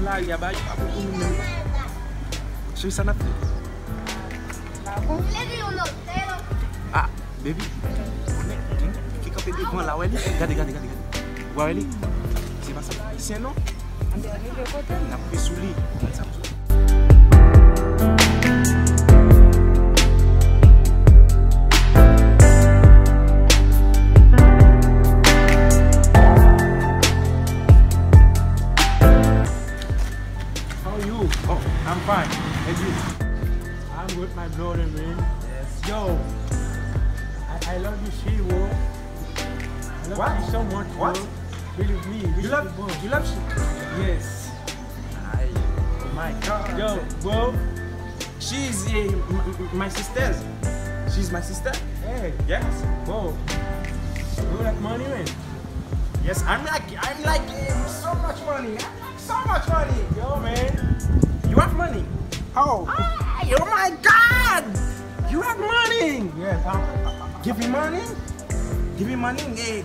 là, il y a pas beaucoup de monde. Je suis ça n'a fait. Ah, baby. Qui capte devant là, ouais. Regardez. Ouais, c'est pas ça. C'est non. On a pris sous lit. Oh, I'm fine. I'm with my brother, man. Yes. Yo, I love you, Shiro. I love you so much, What? bro. Believe me. You love she? Yes. Oh my God. Yo, bro. She's my sister. She's my sister. Hey, Yes. bro. You like money, man? Yes. I'm like so much money. So much money. Yo, man. You have money. How? Oh my God. You have money. Yes, Give me money. Give me money. Hey,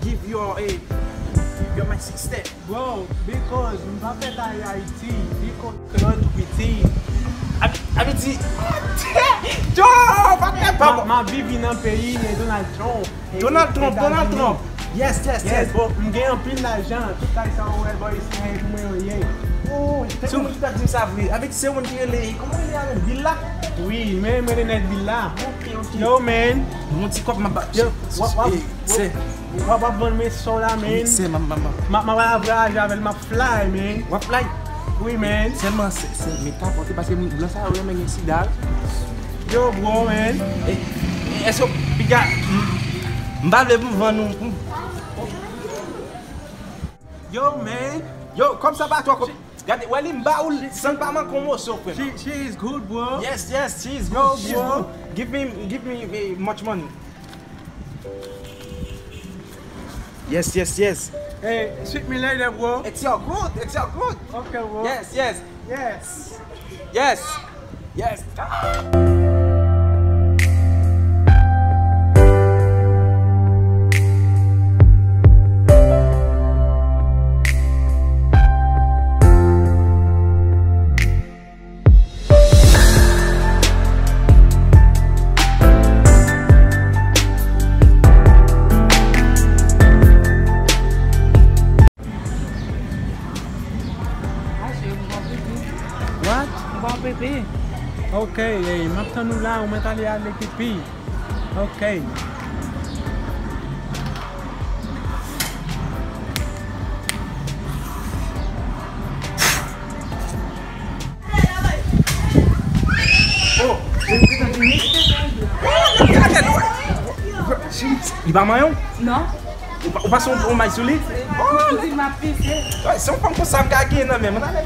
give you're my sister. bro, because I'm not at IT. Because you cannot do PT. Habiti. Joe, Ma vie dans le pays, Donald Trump. Yes. Bro, je gagne un peu d'argent. Tout ça, ouais, boy, c'est moi, Oh, c'est comment tu t'as dit ça? Avec ce monde qui est comment il est avec Villa? oui, mais je suis là. Ok. Yo, man. Mon petit cop m'a battu. Yo, C'est. On va vendre mes sons là, man. C'est maman. Ma voyage avec ma fly, man. What fly? Oui, man. Seulement c'est mais t'as porté parce que là ça ouais mais ici dal. Yo, bro, man. Est-ce que piga m'bale vous vendre nous? Yo, man. Yo, comme ça va toi comme regardez, ouais m'ba ou sans pas man comme so frère. She is good, bro. Yes, she's Yo, good. She's bro. good. Give me much money. Yes. Hey, sweet me later, bro. It's your good. Okay, bro. Yes. Yes. What? Bon bébé. Ok, maintenant nous là, on est allé à l'équipe. Ok. Oh, il va maillon? Non? On passe au maïs sous lit? Oh, il m'a pissé. Ouais, si on prend pour ça, on gagne, non, mais on a les